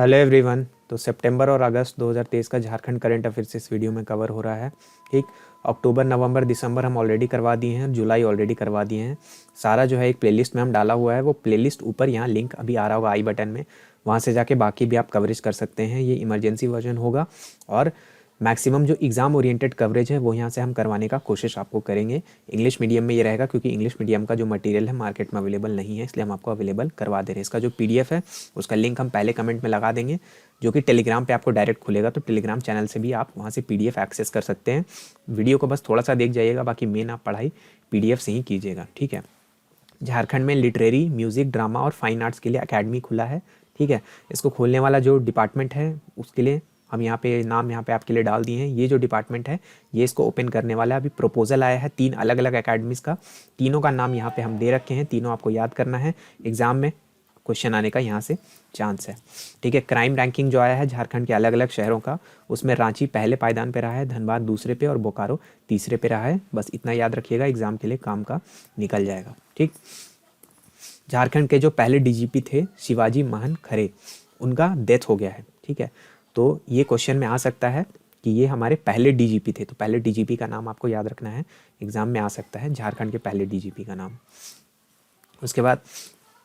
Hello everyone. तो सितंबर और अगस्त 2023 का झारखंड करंट अफेयर्स इस वीडियो में कवर हो रहा है। ठीक, अक्टूबर नवंबर दिसंबर हम ऑलरेडी करवा दिए हैं, जुलाई ऑलरेडी करवा दिए हैं। सारा जो है एक प्लेलिस्ट में हम डाला हुआ है। वो प्लेलिस्ट ऊपर यहाँ लिंक अभी आ रहा होगा आई बटन में, वहाँ से जाके बाकी भी आप कवरेज कर सकते हैं। ये इमरजेंसी वर्जन होगा और मैक्सिमम जो एग्ज़ाम ओरिएंटेड कवरेज है वो यहाँ से हम करवाने का कोशिश आपको करेंगे। इंग्लिश मीडियम में ये रहेगा क्योंकि इंग्लिश मीडियम का जो मटेरियल है मार्केट में अवेलेबल नहीं है, इसलिए हम आपको अवेलेबल करवा दे रहे हैं। इसका जो पीडीएफ है उसका लिंक हम पहले कमेंट में लगा देंगे, जो कि टेलीग्राम पे आपको डायरेक्ट खुलेगा। तो टेलीग्राम चैनल से भी आप वहाँ से पीडीएफ एक्सेस कर सकते हैं। वीडियो को बस थोड़ा सा देख जाइएगा, बाकी मेन आप पढ़ाई पीडीएफ से ही कीजिएगा। ठीक है। झारखंड में लिटरेरी, म्यूज़िक, ड्रामा और फाइन आर्ट्स के लिए एकेडमी खुला है। ठीक है। इसको खोलने वाला जो डिपार्टमेंट है उसके लिए हम यहाँ पे नाम यहाँ पे आपके लिए डाल दिए हैं। ये जो डिपार्टमेंट है ये इसको ओपन करने वाला है। अभी प्रपोजल आया है 3 अलग अलग एकेडमीज़ का, तीनों का नाम यहाँ पे हम दे रखे हैं। तीनों आपको याद करना है, एग्ज़ाम में क्वेश्चन आने का यहाँ से चांस है। ठीक है। क्राइम रैंकिंग जो आया है झारखंड के अलग अलग शहरों का, उसमें रांची पहले पायदान पे रहा है, धनबाद दूसरे पे और बोकारो तीसरे पे रहा है। बस इतना याद रखिएगा, एग्ज़ाम के लिए काम का निकल जाएगा। ठीक। झारखंड के जो पहले डीजीपी थे शिवाजी महन खरे, उनका डेथ हो गया है। ठीक है। तो ये क्वेश्चन में आ सकता है कि ये हमारे पहले डीजीपी थे, तो पहले डीजीपी का नाम आपको याद रखना है, एग्जाम में आ सकता है झारखंड के पहले डीजीपी का नाम। उसके बाद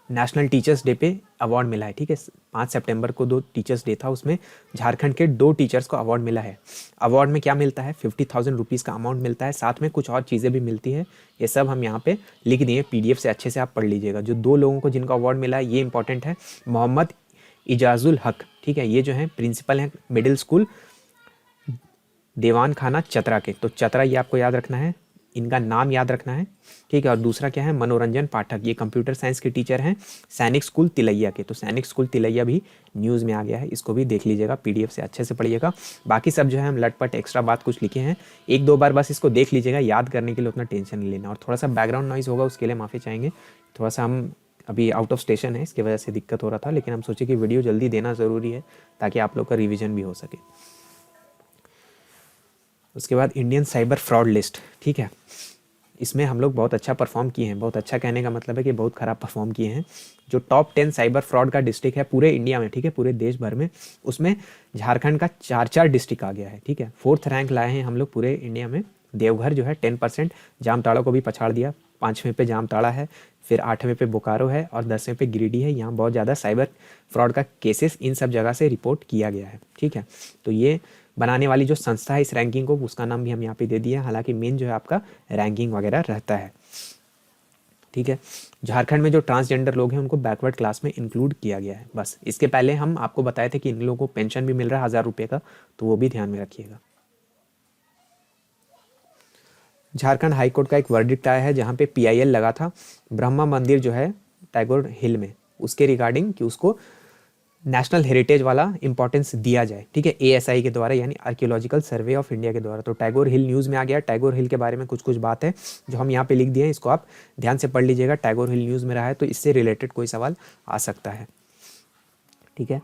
नेशनल टीचर्स डे पे अवार्ड मिला है। ठीक है। 5 सितंबर को 2 टीचर्स डे था, उसमें झारखंड के 2 टीचर्स को अवार्ड मिला है। अवार्ड में क्या मिलता है, 50,000 रुपीज़ का अमाउंट मिलता है, साथ में कुछ और चीज़ें भी मिलती है। ये सब हम यहाँ पे लिख दिए, पीडीएफ से अच्छे से आप पढ़ लीजिएगा। जो 2 लोगों को जिनका अवार्ड मिला है ये इंपॉर्टेंट है। मोहम्मद इजाजुल हक, ठीक है, ये जो है प्रिंसिपल हैं मिडिल स्कूल देवान खाना चतरा के, तो चतरा ये आपको याद रखना है, इनका नाम याद रखना है। ठीक है। और दूसरा क्या है, मनोरंजन पाठक, ये कंप्यूटर साइंस के टीचर हैं सैनिक स्कूल तिलैया के। तो सैनिक स्कूल तिलैया भी न्यूज़ में आ गया है, इसको भी देख लीजिएगा, पीडीएफ से अच्छे से पढ़िएगा। बाकी सब जो है हम लटपट एक्स्ट्रा बात कुछ लिखे हैं, 1-2 बार बस इसको देख लीजिएगा, याद करने के लिए उतना टेंशन नहीं लेना। और थोड़ा सा बैकग्राउंड नॉइज़ होगा उसके लिए माफ़ी चाहेंगे। थोड़ा सा हम अभी आउट ऑफ स्टेशन है, इसकी वजह से दिक्कत हो रहा था, लेकिन हम सोचे कि वीडियो जल्दी देना ज़रूरी है ताकि आप लोग का रिवीजन भी हो सके। उसके बाद इंडियन साइबर फ्रॉड लिस्ट। ठीक है। इसमें हम लोग बहुत अच्छा परफॉर्म किए हैं। बहुत अच्छा कहने का मतलब है कि बहुत ख़राब परफॉर्म किए हैं। जो टॉप 10 साइबर फ्रॉड का डिस्ट्रिक्ट है पूरे इंडिया में, ठीक है, पूरे देश भर में, उसमें झारखंड का 4 डिस्ट्रिक्ट आ गया है। ठीक है। 4th रैंक लाए हैं हम लोग पूरे इंडिया में। देवघर जो है 10%, जामताड़ा को भी पछाड़ दिया, 5वें पे जामताड़ा है, फिर 8वें पे बोकारो है और 10वें पे गिरिडीह है। यहाँ बहुत ज़्यादा साइबर फ्रॉड का केसेस इन सब जगह से रिपोर्ट किया गया है। ठीक है। तो ये बनाने वाली जो संस्था है इस रैंकिंग को, उसका नाम भी हम यहाँ पे दे दिया है, हालांकि मेन जो है आपका रैंकिंग वगैरह रहता है। ठीक है। झारखंड में जो ट्रांसजेंडर लोग हैं उनको बैकवर्ड क्लास में इंक्लूड किया गया है। बस इसके पहले हम आपको बताए थे कि इन लोगों को पेंशन भी मिल रहा है 1000 रुपये का, तो वो भी ध्यान में रखिएगा। झारखंड हाईकोर्ट का एक वर्डिक्ट आया है जहाँ पे पीआईएल लगा था ब्रह्मा मंदिर जो है टैगोर हिल में, उसके रिगार्डिंग कि उसको नेशनल हेरिटेज वाला इंपॉर्टेंस दिया जाए। ठीक है। एएसआई के द्वारा, यानी आर्कियोलॉजिकल सर्वे ऑफ इंडिया के द्वारा। तो टैगोर हिल न्यूज़ में आ गया। टैगोर हिल के बारे में कुछ कुछ बात है जो हम यहाँ पे लिख दिए हैं, इसको आप ध्यान से पढ़ लीजिएगा। टैगोर हिल न्यूज़ में रहा है तो इससे रिलेटेड कोई सवाल आ सकता है। ठीक है।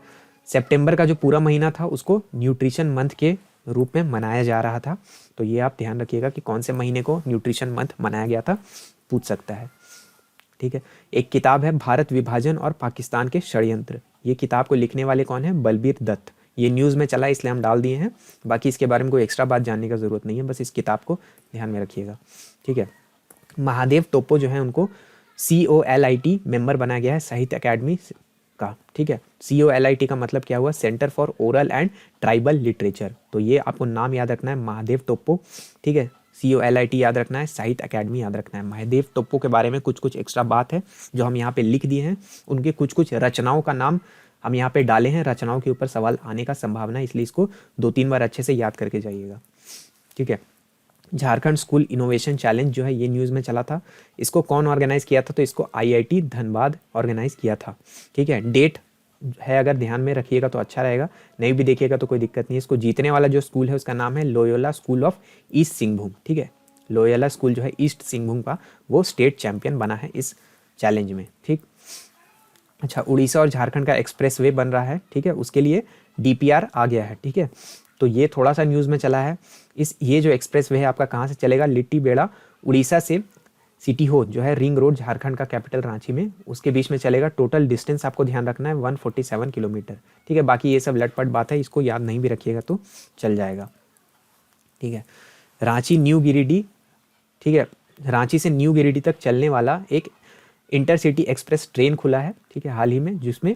सितंबर का जो पूरा महीना था उसको न्यूट्रिशन मंथ के रूप में मनाया जा रहा था, तो ये आप ध्यान रखिएगा कि कौन से महीने को न्यूट्रिशन मंथ मनाया गया था, पूछ सकता है। ठीक है। एक किताब है भारत विभाजन और पाकिस्तान के षड्यंत्र, ये किताब को लिखने वाले कौन है, बलबीर दत्त। ये न्यूज़ में चला इसलिए हम डाल दिए हैं, बाकी इसके बारे में कोई एक्स्ट्रा बात जानने का ज़रूरत नहीं है, बस इस किताब को ध्यान में रखिएगा। ठीक है। महादेव टोप्पो जो है उनको COLIT मेंबर बनाया गया है साहित्य अकेडमी का। ठीक है। COLIT का मतलब क्या हुआ, centre for oral and tribal literature. तो ये आपको नाम याद रखना है, महादेव टोप्पो। ठीक है। COLIT याद रखना है, साहित्य अकेडमी याद रखना है। महादेव टोप्पो के बारे में कुछ कुछ एक्स्ट्रा बात है जो हम यहाँ पे लिख दिए हैं। उनके कुछ कुछ रचनाओं का नाम हम यहाँ पे डाले हैं, रचनाओं के ऊपर सवाल आने का संभावना है, इसलिए इसको 2-3 बार अच्छे से याद करके जाइएगा। ठीक है। झारखंड स्कूल इनोवेशन चैलेंज जो है ये न्यूज़ में चला था, इसको कौन ऑर्गेनाइज किया था, तो इसको IIT धनबाद ऑर्गेनाइज किया था। ठीक है। डेट है, अगर ध्यान में रखिएगा तो अच्छा रहेगा, नहीं भी देखिएगा तो कोई दिक्कत नहीं है। इसको जीतने वाला जो स्कूल है उसका नाम है Loyola school of east Singhbhum. ठीक है। लोयोला स्कूल जो है ईस्ट सिंहभूम का, वो स्टेट चैंपियन बना है इस चैलेंज में। ठीक। अच्छा, उड़ीसा और झारखंड का एक्सप्रेस वे बन रहा है। ठीक है। उसके लिए DPR आ गया है। ठीक है। तो ये थोड़ा सा न्यूज़ में चला है। ये जो एक्सप्रेस वे है आपका कहाँ से चलेगा, लिट्टी बेड़ा उड़ीसा से सिटी हो जो है रिंग रोड झारखंड का कैपिटल रांची में, उसके बीच में चलेगा। टोटल डिस्टेंस आपको ध्यान रखना है 147 किलोमीटर। ठीक है, बाकी ये सब लटपट बात है, इसको याद नहीं भी रखिएगा तो चल जाएगा। ठीक है, रांची न्यू गिरिडीह, ठीक है, रांची से न्यू गिरिडीह तक चलने वाला एक इंटरसिटी एक्सप्रेस ट्रेन खुला है, ठीक है, हाल ही में, जिसमें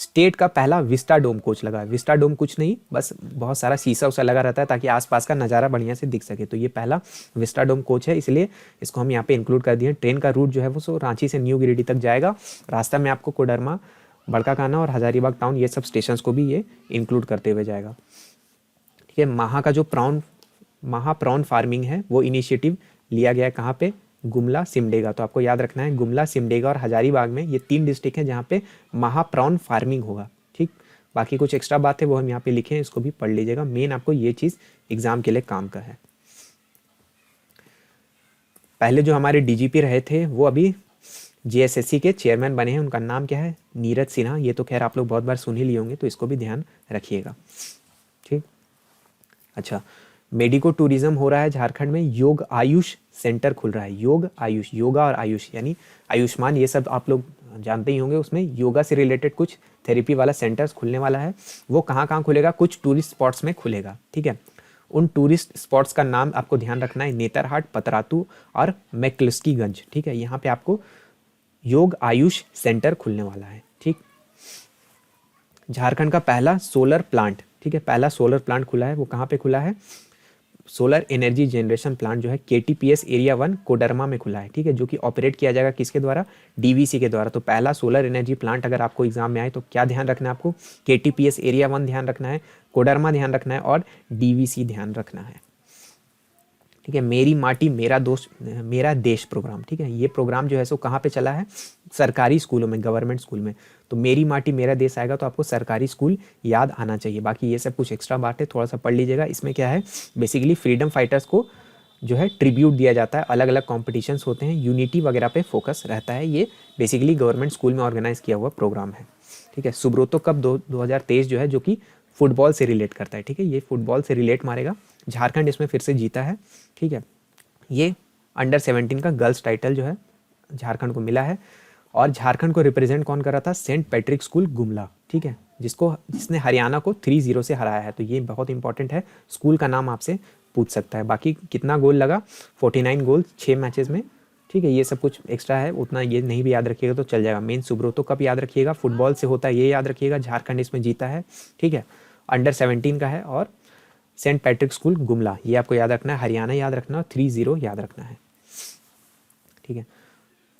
स्टेट का पहला विस्टा डोम कोच लगा है। विस्टा डोम कुछ नहीं, बस बहुत सारा शीशा उसा लगा रहता है ताकि आसपास का नज़ारा बढ़िया से दिख सके। तो ये पहला विस्टा डोम कोच है, इसलिए इसको हम यहाँ पे इंक्लूड कर दिए। ट्रेन का रूट जो है वो सो रांची से न्यू गिरिडीह तक जाएगा। रास्ता में आपको कोडरमा, बड़काकाना और हजारीबाग टाउन ये सब स्टेशन को भी ये इंक्लूड करते हुए जाएगा। ठीक है, महा का जो महा प्रॉन फार्मिंग है वो इनिशिएटिव लिया गया है कहाँ पे, गुमला, सिमडेगा। तो आपको याद रखना है गुमला, सिमडेगा और हजारीबाग में ये 3 डिस्ट्रिक्ट हैं जहाँ पे महाप्रॉन फार्मिंग होगा। ठीक, बाकी कुछ एक्स्ट्रा बात है वो हम यहाँ पे लिखे हैं, इसको भी पढ़ लीजिएगा। मेन आपको ये चीज़ एग्जाम के लिए काम का है। पहले जो हमारे डीजीपी रहे थे वो अभी जीएसएससी के चेयरमैन बने हैं, उनका नाम क्या है, नीरज सिन्हा। ये तो खैर आप लोग बहुत बार सुन ही लिए होंगे, तो इसको भी ध्यान रखिएगा। ठीक, अच्छा, मेडिको टूरिज्म हो रहा है झारखंड में। योग आयुष सेंटर खुल रहा है। योग आयुष, योगा और आयुष यानी आयुष्मान, ये सब आप लोग जानते ही होंगे। उसमें योगा से रिलेटेड कुछ थेरेपी वाला सेंटर्स खुलने वाला है। वो कहाँ कहाँ खुलेगा, कुछ टूरिस्ट स्पॉट्स में खुलेगा। ठीक है, उन टूरिस्ट स्पॉट्स का नाम आपको ध्यान रखना है, नेतरहाट, पतरातू और मैक्लस्कीगंज। ठीक है, यहाँ पे आपको योग आयुष सेंटर खुलने वाला है। ठीक, झारखंड का पहला सोलर प्लांट, ठीक है, पहला सोलर प्लांट खुला है। वो कहाँ पे खुला है, सोलर एनर्जी जनरेशन प्लांट जो है केटीपीएस एरिया 1 कोडरमा में खुला है। ठीक है, जो कि ऑपरेट किया जाएगा किसके द्वारा, डीवीसी के द्वारा। तो पहला सोलर एनर्जी प्लांट अगर आपको एग्जाम में आए तो क्या ध्यान रखना है आपको, केटीपीएस एरिया 1 ध्यान रखना है, कोडरमा ध्यान रखना है और डीवीसी ध्यान रखना है। ठीक है, मेरी माटी मेरा देश प्रोग्राम। ठीक है, ये प्रोग्राम जो है सो कहाँ पे चला है, सरकारी स्कूलों में, गवर्नमेंट स्कूल में। तो मेरी माटी मेरा देश आएगा तो आपको सरकारी स्कूल याद आना चाहिए। बाकी ये सब कुछ एक्स्ट्रा बात है, थोड़ा सा पढ़ लीजिएगा। इसमें क्या है, बेसिकली फ्रीडम फाइटर्स को जो है ट्रिब्यूट दिया जाता है, अलग अलग कॉम्पिटिशन्स होते हैं, यूनिटी वगैरह पे फोकस रहता है। ये बेसिकली गवर्नमेंट स्कूल में ऑर्गेनाइज किया हुआ प्रोग्राम है। ठीक है, सुब्रोतो कप 2023 जो है, जो कि फुटबॉल से रिलेट करता है। ठीक है, ये फुटबॉल से रिलेट मारेगा। झारखंड इसमें फिर से जीता है। ठीक है, ये अंडर 17 का गर्ल्स टाइटल जो है झारखंड को मिला है। और झारखंड को रिप्रेजेंट कौन कर रहा था, सेंट पैट्रिक स्कूल गुमला। ठीक है, जिसने हरियाणा को 3-0 से हराया है। तो ये बहुत इंपॉर्टेंट है, स्कूल का नाम आपसे पूछ सकता है। बाकी कितना गोल लगा, 49 गोल 6 मैचेस में। ठीक है, ये सब कुछ एक्स्ट्रा है, उतना ये नहीं भी याद रखिएगा तो चल जाएगा। मेन सुब्रोतो कप याद रखिएगा, फुटबॉल से होता है ये याद रखिएगा, झारखंड इसमें जीता है। ठीक है, अंडर 17 का है और सेंट पैट्रिक स्कूल गुमला ये आपको याद रखना है। हरियाणा याद रखना है और 3-0 याद रखना है। ठीक है,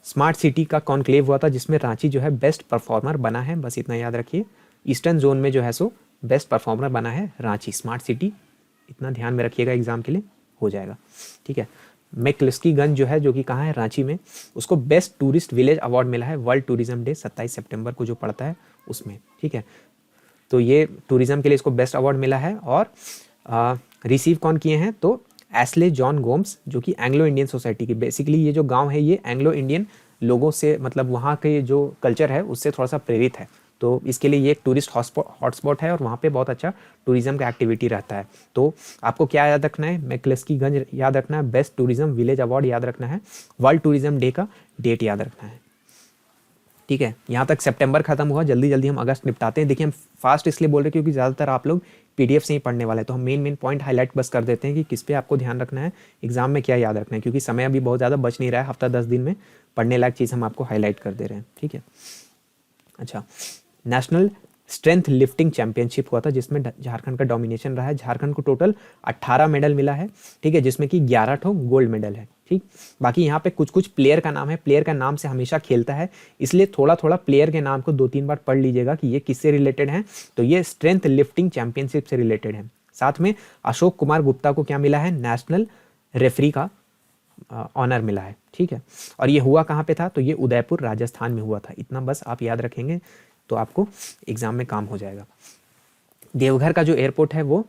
स्मार्ट सिटी का कॉन्क्लेव हुआ था जिसमें रांची जो है बेस्ट परफॉर्मर बना है, बस इतना याद रखिए। ईस्टर्न जोन में जो है सो बेस्ट परफॉर्मर बना है रांची, स्मार्ट सिटी, इतना ध्यान में रखिएगा, एग्जाम के लिए हो जाएगा। ठीक है, मैक्लस्कीगंज जो है, जो कि कहाँ है, रांची में, उसको बेस्ट टूरिस्ट विलेज अवार्ड मिला है वर्ल्ड टूरिज्म डे 27 सितंबर को जो पड़ता है उसमें। ठीक है, तो ये टूरिज्म के लिए इसको बेस्ट अवार्ड मिला है। और रिसीव कौन किए हैं, तो एस्ले जॉन गोम्स, जो कि एंग्लो इंडियन सोसाइटी की, बेसिकली ये जो गांव है ये एंग्लो इंडियन लोगों से, मतलब वहाँ के जो कल्चर है उससे थोड़ा सा प्रेरित है। तो इसके लिए ये एक टूरिस्ट हॉटस्पॉट है और वहाँ पे बहुत अच्छा टूरिज्म का एक्टिविटी रहता है। तो आपको क्या याद रखना है, मैक्लस्कीगंज याद रखना है, बेस्ट टूरिज्म विलेज अवार्ड याद रखना है, वर्ल्ड टूरिज्म डे का डेट याद रखना है। ठीक है, यहाँ तक सितंबर खत्म हुआ, जल्दी जल्दी हम अगस्त निपटाते हैं। देखिए हम फास्ट इसलिए बोल रहे हैं क्योंकि ज़्यादातर आप लोग पीडीएफ से ही पढ़ने वाले हैं, तो हम मेन पॉइंट हाईलाइट बस कर देते हैं कि किस पे आपको ध्यान रखना है, एग्जाम में क्या याद रखना है, क्योंकि समय अभी बहुत ज़्यादा बच नहीं रहा है। हफ्ता 10 दिन में पढ़ने लायक चीज़ हम आपको हाईलाइट कर दे रहे हैं। ठीक है, अच्छा, नेशनल स्ट्रेंथ लिफ्टिंग चैंपियनशिप हुआ था जिसमें झारखंड का डोमिनेशन रहा है। झारखंड को टोटल 18 मेडल मिला है। ठीक है, जिसमें कि 11 ठो गोल्ड मेडल है। ठीक, बाकी यहाँ पे कुछ प्लेयर का नाम है, प्लेयर का नाम से हमेशा खेलता है, इसलिए थोड़ा प्लेयर के नाम को 2-3 बार पढ़ लीजिएगा कि ये किससे रिलेटेड है। तो ये स्ट्रेंथ लिफ्टिंग चैंपियनशिप से रिलेटेड है। साथ में अशोक कुमार गुप्ता को क्या मिला है, नेशनल रेफरी का ऑनर मिला है। ठीक है, और ये हुआ कहाँ पे था, तो ये उदयपुर राजस्थान में हुआ था। इतना बस आप याद रखेंगे तो आपको एग्जाम में काम हो जाएगा। देवघर का जो एयरपोर्ट है वो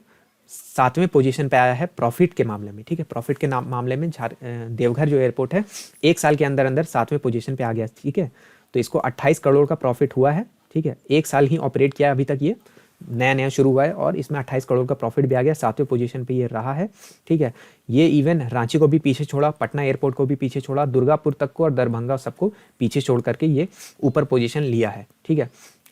7वें पोजीशन पे आया है प्रॉफिट के मामले में। ठीक है, प्रॉफिट के मामले में देवघर जो एयरपोर्ट है 1 साल के अंदर 7वें पोजीशन पे आ गया। ठीक है, तो इसको 28 करोड़ का प्रॉफिट हुआ है। ठीक है, 1 साल ही ऑपरेट किया अभी तक ये, नया नया शुरू हुआ है और इसमें 28 करोड़ का प्रॉफिट भी आ गया, 7वें पोजीशन पे ये रहा है। ठीक है, ये इवन रांची को भी पीछे छोड़ा, पटना एयरपोर्ट को भी पीछे छोड़ा, दुर्गापुर तक को और दरभंगा सबको पीछे छोड़ करके ये ऊपर पोजीशन लिया है। ठीक है,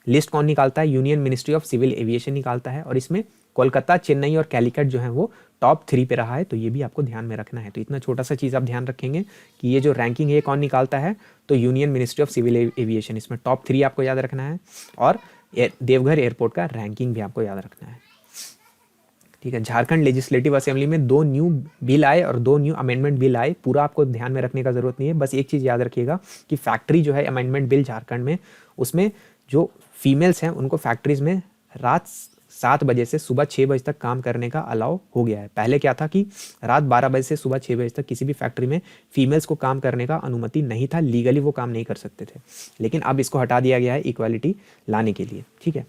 लिस्ट कौन निकालता है? Union ministry of civil aviation निकालता है, और इसमें कोलकाता, चेन्नई और कैलिकट जो है वो टॉप 3 पे रहा है। तो ये भी आपको ध्यान में रखना है। तो इतना छोटा सा चीज़ आप ध्यान रखेंगे कि ये जो रैंकिंग है कौन निकालता है, तो union ministry of civil aviation, इसमें टॉप 3 आपको याद रखना है, और देवघर एयरपोर्ट का रैंकिंग भी आपको याद रखना है। ठीक है, झारखंड लेजिस्लेटिव असेंबली में 2 न्यू बिल आए और 2 न्यू अमेंडमेंट बिल आए। पूरा आपको ध्यान में रखने का जरूरत नहीं है, बस एक चीज़ याद रखिएगा कि फैक्ट्री जो है अमेंडमेंट बिल झारखंड में, उसमें जो फीमेल्स हैं उनको फैक्ट्रीज में रात 7 बजे से सुबह 6 बजे तक काम करने का अलाउ हो गया है। पहले क्या था कि रात 12 बजे से सुबह 6 बजे तक किसी भी फैक्ट्री में फीमेल्स को काम करने का अनुमति नहीं था, लीगली वो काम नहीं कर सकते थे, लेकिन अब इसको हटा दिया गया है इक्वालिटी लाने के लिए। ठीक है,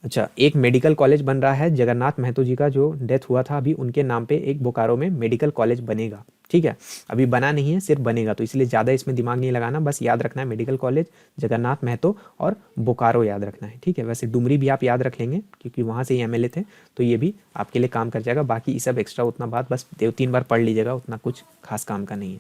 अच्छा, एक मेडिकल कॉलेज बन रहा है, जगन्नाथ महतो जी का जो डेथ हुआ था अभी, उनके नाम पे एक बोकारो में मेडिकल कॉलेज बनेगा। ठीक है, अभी बना नहीं है, सिर्फ बनेगा, तो इसलिए ज़्यादा इसमें दिमाग नहीं लगाना, बस याद रखना है मेडिकल कॉलेज, जगन्नाथ महतो और बोकारो याद रखना है। ठीक है, वैसे डुमरी भी आप याद रख लेंगे क्योंकि वहाँ से ही एमएलए थे, तो ये भी आपके लिए काम कर जाएगा। बाकी ये सब एक्स्ट्रा उतना बात बस 2-3 बार पढ़ लीजिएगा, उतना कुछ खास काम का नहीं है।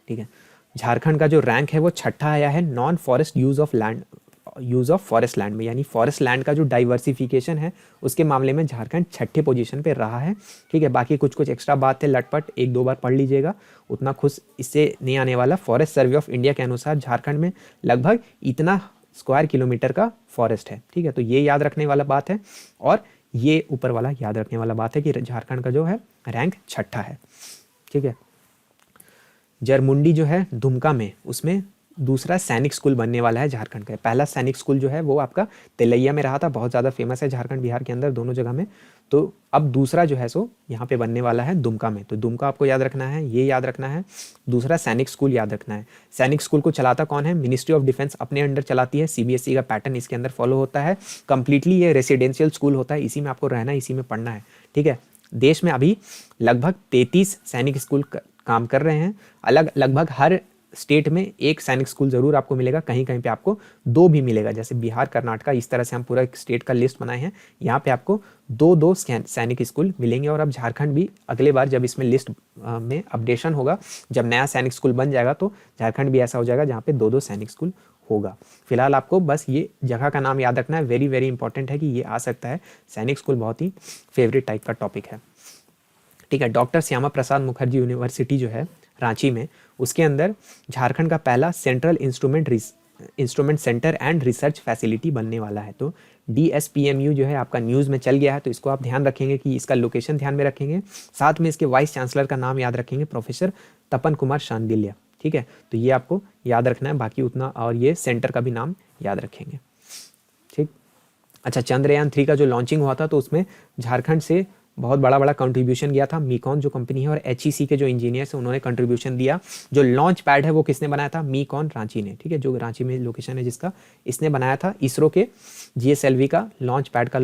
ठीक है, झारखंड का जो रैंक है वो 6ठा आया है non forest use of forest land में, यानी फॉरेस्ट लैंड का जो डाइवर्सिफिकेशन है उसके मामले में झारखंड 6ठे पोजीशन पे रहा है। ठीक है, बाकी कुछ कुछ एक्स्ट्रा बात है, लटपट 1-2 बार पढ़ लीजिएगा, उतना खुश इससे नहीं आने वाला। फॉरेस्ट सर्वे ऑफ इंडिया के अनुसार झारखंड में लगभग इतना स्क्वायर किलोमीटर का फॉरेस्ट है। ठीक है, तो ये याद रखने वाला बात है, और ये ऊपर वाला याद रखने वाला बात है कि झारखंड का जो है रैंक 6ठा है। ठीक है, जरमुंडी जो है दुमका में, उसमें दूसरा सैनिक स्कूल बनने वाला है झारखंड का। पहला सैनिक स्कूल जो है वो आपका तेलैया में रहा था, बहुत ज़्यादा फेमस है झारखंड बिहार के अंदर दोनों जगह में। तो अब दूसरा जो है सो यहाँ पे बनने वाला है दुमका में, तो दुमका आपको याद रखना है, ये याद रखना है। दूसरा सैनिक स्कूल याद रखना है। सैनिक स्कूल को चलाता कौन है? मिनिस्ट्री ऑफ डिफेंस अपने अंडर चलाती है, सीबीएसई का पैटर्न इसके अंदर फॉलो होता है। कंप्लीटली ये रेसिडेंशियल स्कूल होता है, इसी में आपको रहना है, इसी में पढ़ना है। ठीक है, देश में अभी लगभग 33 सैनिक स्कूल काम कर रहे हैं। लगभग हर स्टेट में एक सैनिक स्कूल जरूर आपको मिलेगा, कहीं कहीं पे आपको 2 भी मिलेगा, जैसे बिहार, कर्नाटका, इस तरह से हम पूरा एक स्टेट का लिस्ट बनाए हैं। यहाँ पे आपको 2-2 सैनिक स्कूल मिलेंगे। और अब झारखंड भी अगले बार जब इसमें लिस्ट में अपडेशन होगा, जब नया सैनिक स्कूल बन जाएगा, तो झारखंड भी ऐसा हो जाएगा जहाँ पे 2-2 सैनिक स्कूल होगा। फिलहाल आपको बस ये जगह का नाम याद रखना है, वेरी वेरी इंपॉर्टेंट है कि ये आ सकता है। सैनिक स्कूल बहुत ही फेवरेट टाइप का टॉपिक है। ठीक है, डॉक्टर श्यामा प्रसाद मुखर्जी यूनिवर्सिटी जो है रांची में, उसके अंदर झारखंड का पहला central instrument centre and research facility बनने वाला है। तो DSPMU जो है आपका न्यूज़ में चल गया है, तो इसको आप ध्यान रखेंगे कि इसका लोकेशन ध्यान में रखेंगे। साथ में इसके वाइस चांसलर का नाम याद रखेंगे, प्रोफेसर तपन कुमार शांडिल्य। ठीक है, तो ये आपको याद रखना है, बाकी उतना, और ये सेंटर का भी नाम याद रखेंगे। ठीक, अच्छा, चंद्रयान 3 का जो लॉन्चिंग हुआ था, तो उसमें झारखंड से बहुत बड़ा कंट्रीब्यूशन गया था। मीकॉन जो कंपनी है और HEC के जो इंजीनियर्स हैं उन्होंने कंट्रीब्यूशन दिया। जो लॉन्च पैड है वो किसने बनाया था? मीकॉन रांची ने। ठीक है, जो रांची में लोकेशन है जिसका, इसने बनाया था। इसरो के GSLV का लॉन्च पैड का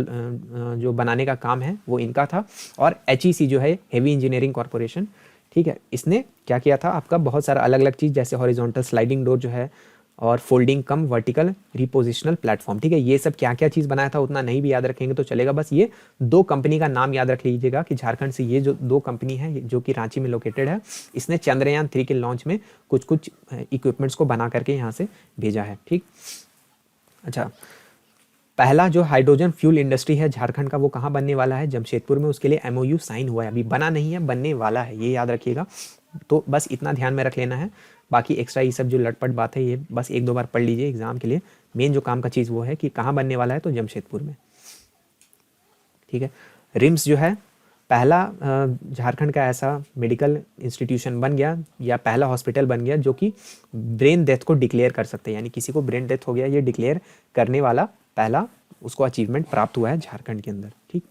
जो बनाने का काम है वो इनका था। और HEC जो है हेवी इंजीनियरिंग कॉरपोरेशन, ठीक है, इसने क्या किया था? आपका बहुत सारा अलग अलग चीज़, जैसे हॉरिजॉन्टल स्लाइडिंग डोर जो है, और फोल्डिंग कम वर्टिकल रिपोजिशनल प्लेटफॉर्म। ठीक है, ये सब क्या क्या चीज़ बनाया था उतना नहीं भी याद रखेंगे तो चलेगा, बस ये 2 कंपनी का नाम याद रख लीजिएगा कि झारखंड से ये जो 2 कंपनी है जो कि रांची में लोकेटेड है, इसने चंद्रयान 3 के लॉन्च में कुछ कुछ इक्विपमेंट्स को बना करके यहाँ से भेजा है। ठीक, अच्छा, पहला जो हाइड्रोजन फ्यूल इंडस्ट्री है झारखंड का, वो कहाँ बनने वाला है? जमशेदपुर में। उसके लिए MOU साइन हुआ है, अभी बना नहीं है, बनने वाला है, ये याद रखिएगा। तो बस इतना ध्यान में रख लेना है, बाकी एक्स्ट्रा ये सब जो लटपट बात है ये बस 1-2 बार पढ़ लीजिए एग्जाम के लिए। मेन जो काम का चीज़ वो है कि कहाँ बनने वाला है, तो जमशेदपुर में। ठीक है, रिम्स जो है पहला झारखंड का ऐसा मेडिकल इंस्टीट्यूशन बन गया, या पहला हॉस्पिटल बन गया जो कि ब्रेन डेथ को डिक्लेयर कर सकते हैं, यानी किसी को ब्रेन डेथ हो गया ये डिक्लेयर करने वाला पहला उसको अचीवमेंट प्राप्त हुआ है झारखंड के अंदर। ठीक,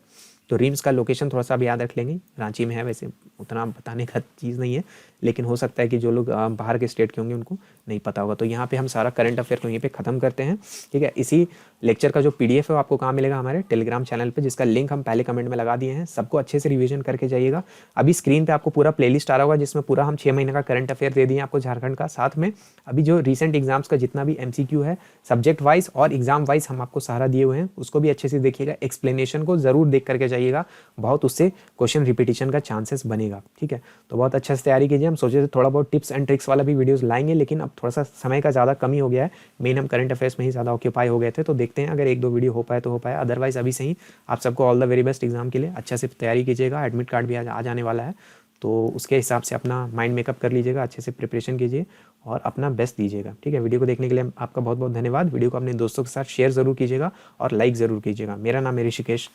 तो रिम्स का लोकेशन थोड़ा सा भी याद रख लेंगे, रांची में है, वैसे उतना बताने का चीज़ नहीं है, लेकिन हो सकता है कि जो लोग बाहर के स्टेट के होंगे उनको नहीं पता होगा। तो यहाँ पे हम सारा करंट अफेयर को यहीं पे ख़त्म करते हैं। ठीक है, इसी लेक्चर का जो PDF है वो आपको कहाँ मिलेगा, हमारे टेलीग्राम चैनल पे, जिसका लिंक हम पहले कमेंट में लगा दिए हैं। सबको अच्छे से रिवीजन करके जाइएगा। अभी स्क्रीन पे आपको पूरा प्लेलिस्ट आ रहा होगा जिसमें पूरा हम 6 महीने का करंट अफेयर दे दिए आपको झारखंड का। साथ में अभी जो रिसेंट एग्जाम्स का जितना भी MCQ है सब्जेक्ट वाइज और एग्जाम वाइज हम आपको सारा दिए हुए हैं, उसको भी अच्छे से देखिएगा। एक्सप्लेनेशन को जरूर देख करके जाइएगा, बहुत उससे क्वेश्चन रिपीटिशन का चांसेस बनेगा। ठीक है, तो बहुत अच्छे से तैयारी कीजिए। हम सोचे थे थोड़ा बहुत टिप्स एंड ट्रिक्स वाला भी वीडियोस लाएंगे, लेकिन अब थोड़ा सा समय का ज़्यादा कमी हो गया है। मेन हम करंट अफेयर्स में ही ज़्यादा ऑक्यूपाई हो गए थे, तो देखते हैं अगर 1-2 वीडियो हो पाए तो हो पाए, अदरवाइज अभी से ही आप सबको all the very best exam के लिए। अच्छे से तैयारी कीजिएगा, एडमिट कार्ड भी आज आ जाने वाला है, तो उसके हिसाब से अपना माइंड मेकअप कर लीजिएगा, अच्छे से प्रिपरेशन कीजिए और अपना बेस्ट दीजिएगा। ठीक है, वीडियो को देखने के लिए आपका बहुत बहुत धन्यवाद। वीडियो को अपने दोस्तों के साथ शेयर ज़रूर कीजिएगा और लाइक ज़रूर कीजिएगा। मेरा नाम है ऋषिकेश।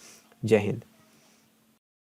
जय हिंद।